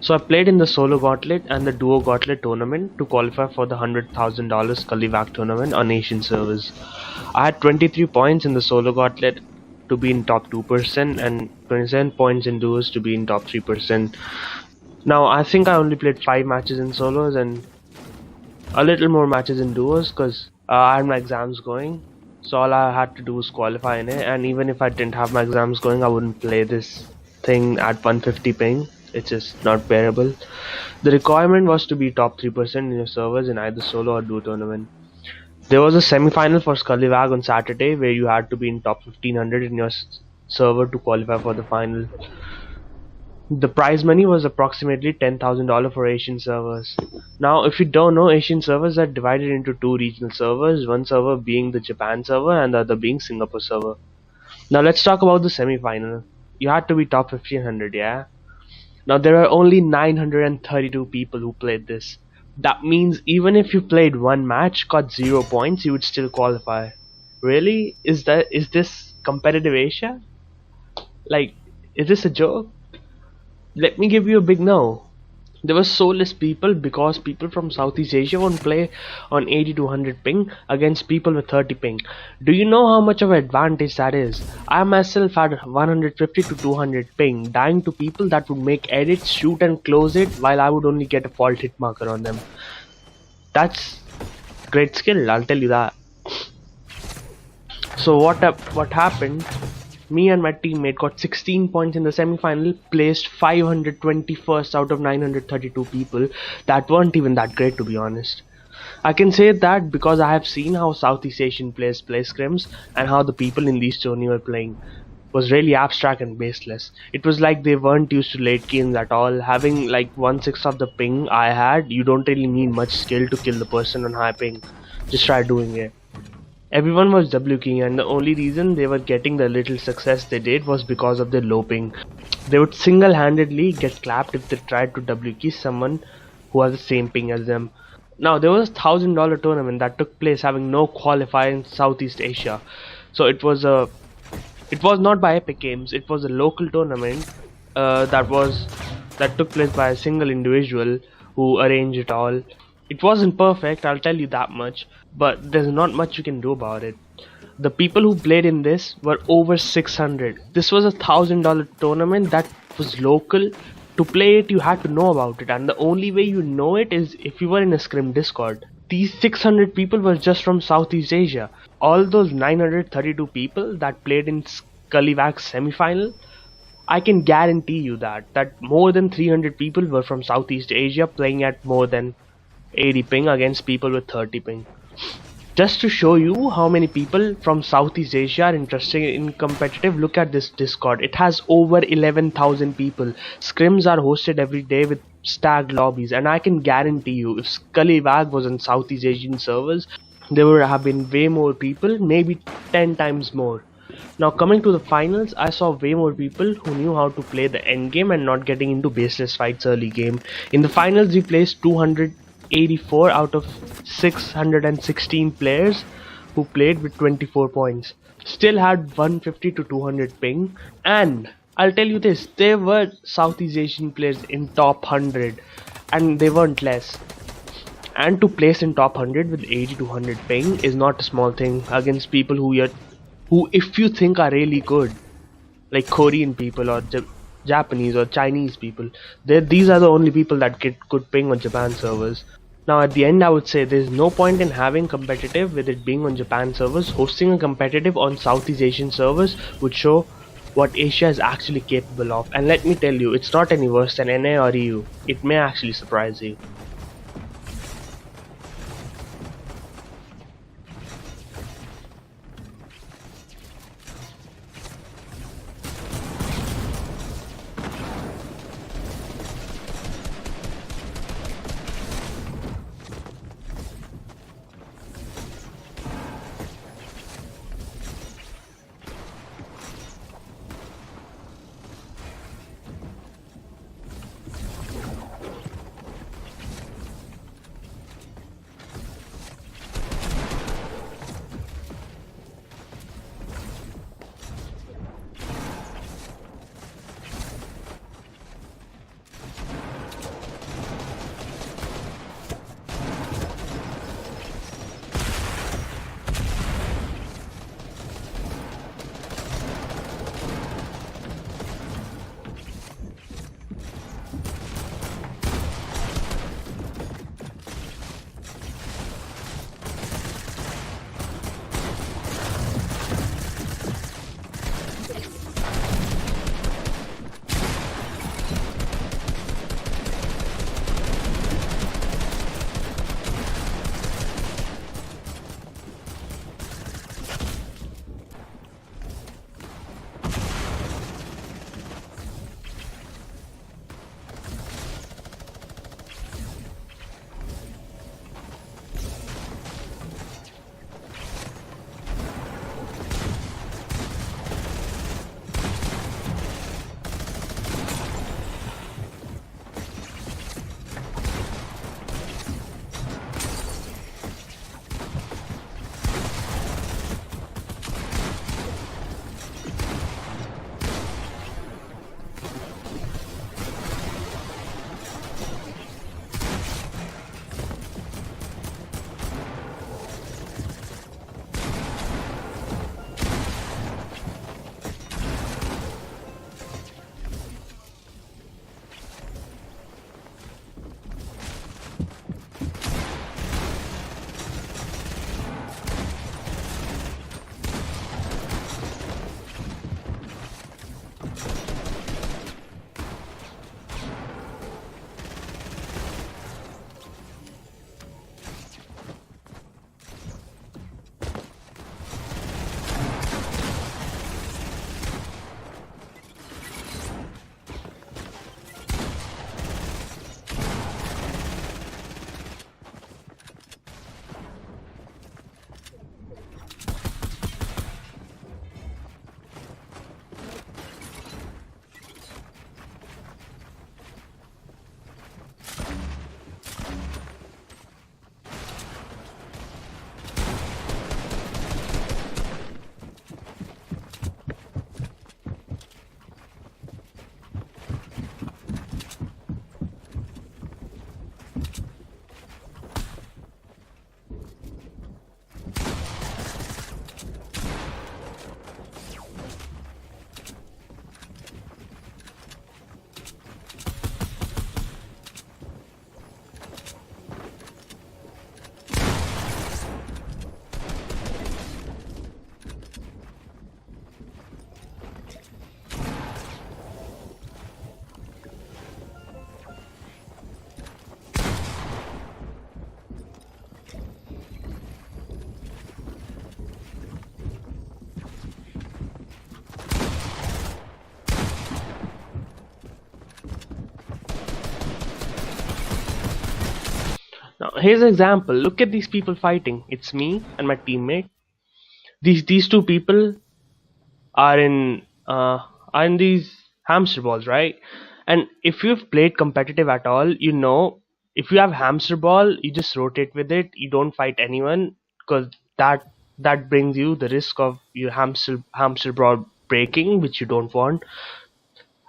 So I played in the solo gauntlet and the duo gauntlet tournament to qualify for the $100,000 Scallywag tournament on Asian servers. I had 23 points in the solo gauntlet to be in top 2% and 27 points in duos to be in top 3%. Now I think I only played 5 matches in solos and a little more matches in duos because I had my exams going. So all I had to do was qualify in it, and even if I didn't have my exams going, I wouldn't play this thing at 150 ping. It's just not bearable. The requirement was to be top 3% in your servers in either solo or duo tournament. There was a semi-final for Scallywag on Saturday where you had to be in top 1500 in your server to qualify for the final. The prize money was approximately $10,000 for Asian servers. Now, if you don't know, Asian servers are divided into two regional servers, one server being the Japan server and the other being Singapore server. Now, let's talk about the semi-final. You had to be top 1500, yeah? Now, there are only 932 people who played this. That means even if you played one match, got 0 points, you would still qualify. Really? Is this competitive Asia? Like, is this a joke? Let me give you a big no. There were so less people because people from Southeast Asia won't play on 80 to 100 ping against people with 30 ping. Do you know how much of an advantage that is? I myself had 150 to 200 ping, dying to people that would make edits, shoot and close it while I would only get a fault hit marker on them. That's great skill, I'll tell you that. So what happened? Me and my teammate got 16 points in the semi-final, placed 521st out of 932 people. That weren't even that great, to be honest. I can say that because I have seen how Southeast Asian players play scrims and how the people in these tourney were playing was really abstract and baseless. It was like they weren't used to late games at all. Having like 1/6 of the ping I had, you don't really need much skill to kill the person on high ping. Just try doing it. Everyone was W keying, and the only reason they were getting the little success they did was because of their low ping. They would single-handedly get clapped if they tried to W key someone who has the same ping as them. Now there was a $1,000 tournament that took place having no qualifier in Southeast Asia. So it was not by Epic Games, it was a local tournament that took place by a single individual who arranged it all. It wasn't perfect, I'll tell you that much, but there's not much you can do about it. The people who played in this were over 600. This was a $1,000 tournament that was local. To play it, you had to know about it, and the only way you know it is if you were in a scrim Discord. These 600 people were just from Southeast Asia. All those 932 people that played in Scallywag's semi-final, I can guarantee you that more than 300 people were from Southeast Asia playing at more than 80 ping against people with 30 ping. Just to show you how many people from Southeast Asia are interested in competitive, look at this Discord. It has over 11,000 people. Scrims are hosted every day with stacked lobbies, and I can guarantee you if Scallywag was on Southeast Asian servers, there would have been way more people, maybe 10 times more. Now coming to the finals, I saw way more people who knew how to play the end game and not getting into baseless fights early game. In the finals we placed 284 out of 616 players who played with 24 points. Still had 150 to 200 ping, and I'll tell you this, there were Southeast Asian players in top 100 and they weren't less. And to place in top 100 with 80 to 100 ping is not a small thing against people who if you think are really good, like Korean people or Japanese or Chinese people. These are the only people that get good ping on Japan servers. Now at the end I would say there's no point in having competitive with it being on Japan servers. Hosting a competitive on Southeast Asian servers would show what Asia is actually capable of, and let me tell you, it's not any worse than NA or EU. It may actually surprise you. Now here's an example. Look at these people fighting. It's me and my teammate. These two people are in these hamster balls, right? And if you've played competitive at all, you know if you have hamster ball, you just rotate with it. You don't fight anyone because that brings you the risk of your hamster ball breaking, which you don't want.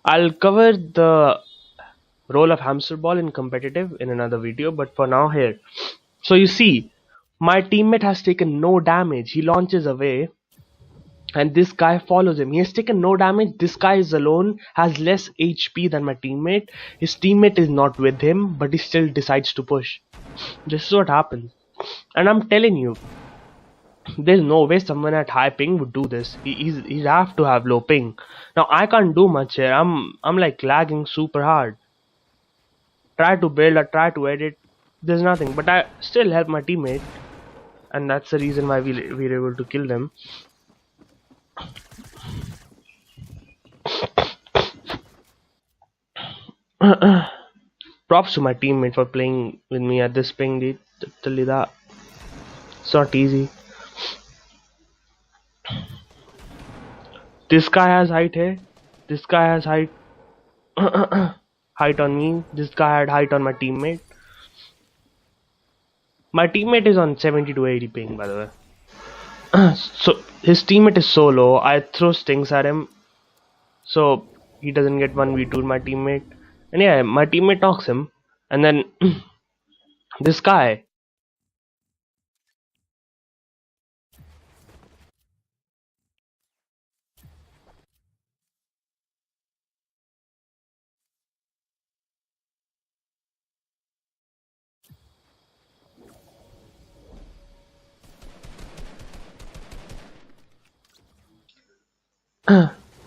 I'll cover the role of hamster ball in competitive in another video, but for now here. So you see, my teammate has taken no damage. He launches away and this guy follows him. He has taken no damage. This guy is alone, has less HP than my teammate. His teammate is not with him, but he still decides to push. This is what happens. And I'm telling you, there's no way someone at high ping would do this. He'd have to have low ping. Now I can't do much here. I'm like lagging super hard. Try to build, I try to edit. There's nothing, but I still help my teammate, and that's the reason why we're able to kill them. Props to my teammate for playing with me at this ping, dude. Tell you that. It's not easy. This guy has height here. This guy has height. Height on me. This guy had height on my teammate. My teammate is on 70 to 80 ping, by the way. So his teammate is so low. I throw stings at him, so he doesn't get 1v2 my teammate. And yeah, my teammate knocks him, and then this guy.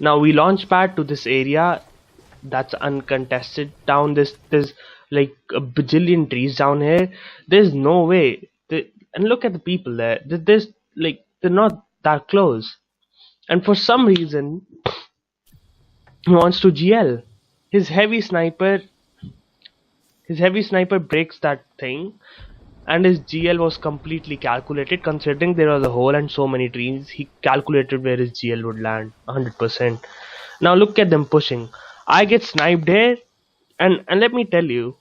Now we launch pad to this area that's uncontested. Down there's like a bajillion trees down here. There's no way. And look at the people there. There's like they're not that close. And for some reason, he wants to GL. His heavy sniper breaks that thing, and his GL was completely calculated. Considering there was a hole and so many trees, he calculated where his GL would land 100%. Now look at them pushing. I get sniped here, and let me tell you,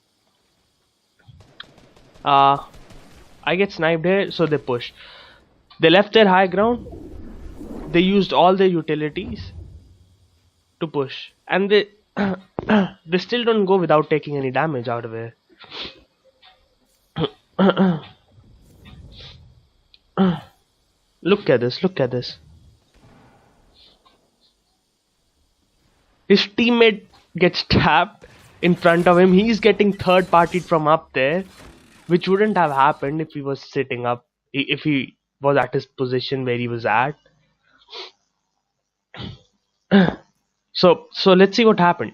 I get sniped here, so they push. They left their high ground. They used all their utilities to push, and they they still don't go without taking any damage out of it. Look at this, look at this. His teammate gets trapped in front of him. He's getting third partied from up there, which wouldn't have happened if he was sitting up, if he was at his position where he was at. So let's see what happened.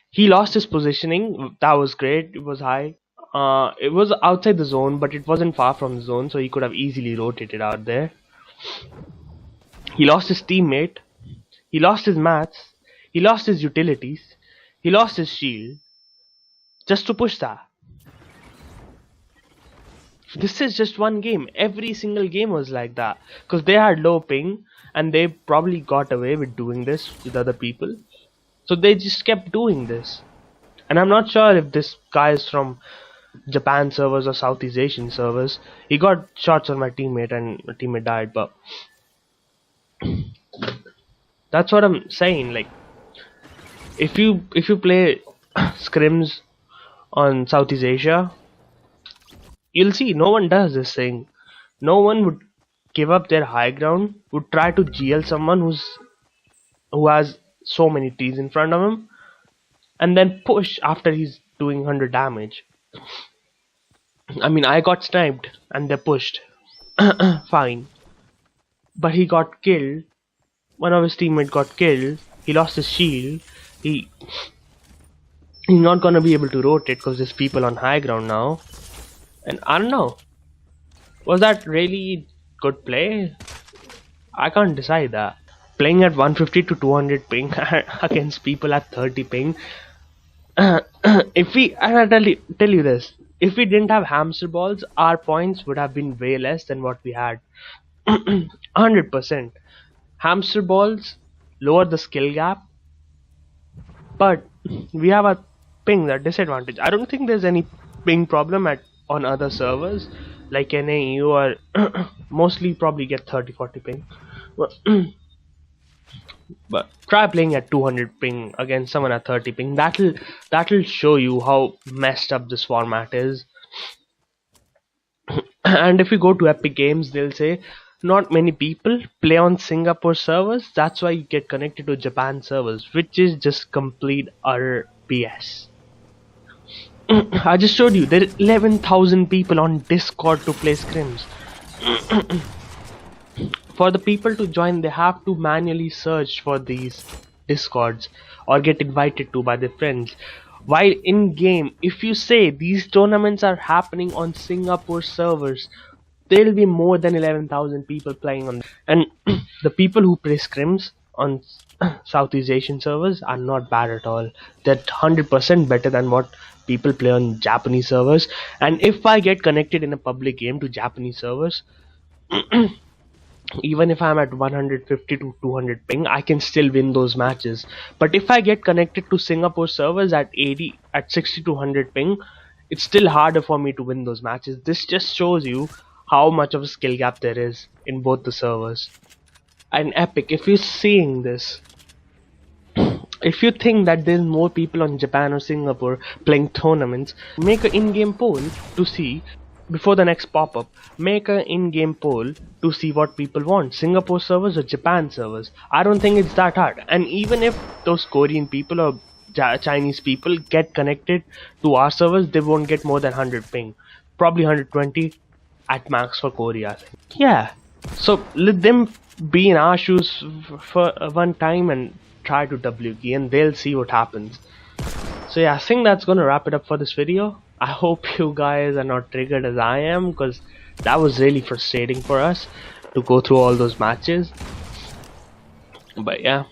He lost his positioning. That was great. It was high. It was outside the zone, but it wasn't far from the zone, so he could have easily rotated out there. He lost his teammate. He lost his mats. He lost his utilities. He lost his shield. Just to push that. This is just one game. Every single game was like that. Because they had low ping, and they probably got away with doing this with other people. So they just kept doing this. And I'm not sure if this guy is from Japan servers or Southeast Asian servers. He got shots on my teammate and my teammate died, but that's what I'm saying. Like, if you play scrims on Southeast Asia, you'll see no one does this thing. No one would give up their high ground, would try to GL someone who has so many trees in front of him, and then push after he's doing 100 damage. I mean, I got sniped and they pushed. Fine. But he got killed. One of his teammates got killed. He lost his shield. He's not gonna be able to rotate because there's people on high ground now. And I don't know. Was that really good play? I can't decide that. Playing at 150 to 200 ping against people at 30 ping. If we, I'll tell you this. If we didn't have hamster balls, our points would have been way less than what we had. 100%. Hamster balls lower the skill gap, but we have a ping, that disadvantage. I don't think there's any ping problem on other servers like NAU, or mostly probably get 30-40 ping. But try playing at 200 ping against someone at 30 ping. That'll show you how messed up this format is. And if you go to Epic Games, they'll say not many people play on Singapore servers, that's why you get connected to Japan servers, which is just complete utter BS. I just showed you there are 11,000 people on Discord to play scrims. For the people to join, they have to manually search for these discords or get invited to by their friends. While in game, if you say these tournaments are happening on Singapore servers, there will be more than 11,000 people playing on them. And the people who play scrims on Southeast Asian servers are not bad at all. They're 100% better than what people play on Japanese servers. And if I get connected in a public game to Japanese servers, even if I'm at 150 to 200 ping, I can still win those matches. But if I get connected to Singapore servers at 60 to 100 ping, it's still harder for me to win those matches. This just shows you how much of a skill gap there is in both the servers. And Epic, if you're seeing this, if you think that there's more people on Japan or Singapore playing tournaments, make an in-game poll to see. Before the next pop-up, make an in-game poll to see what people want, Singapore servers or Japan servers. I don't think it's that hard. And even if those Korean people or Chinese people get connected to our servers, they won't get more than 100 ping. Probably 120 at max for Korea, I think. Yeah, so let them be in our shoes for one time and try to W key, and they'll see what happens. So yeah, I think that's gonna wrap it up for this video. I hope you guys are not triggered as I am, because that was really frustrating for us to go through all those matches. But yeah.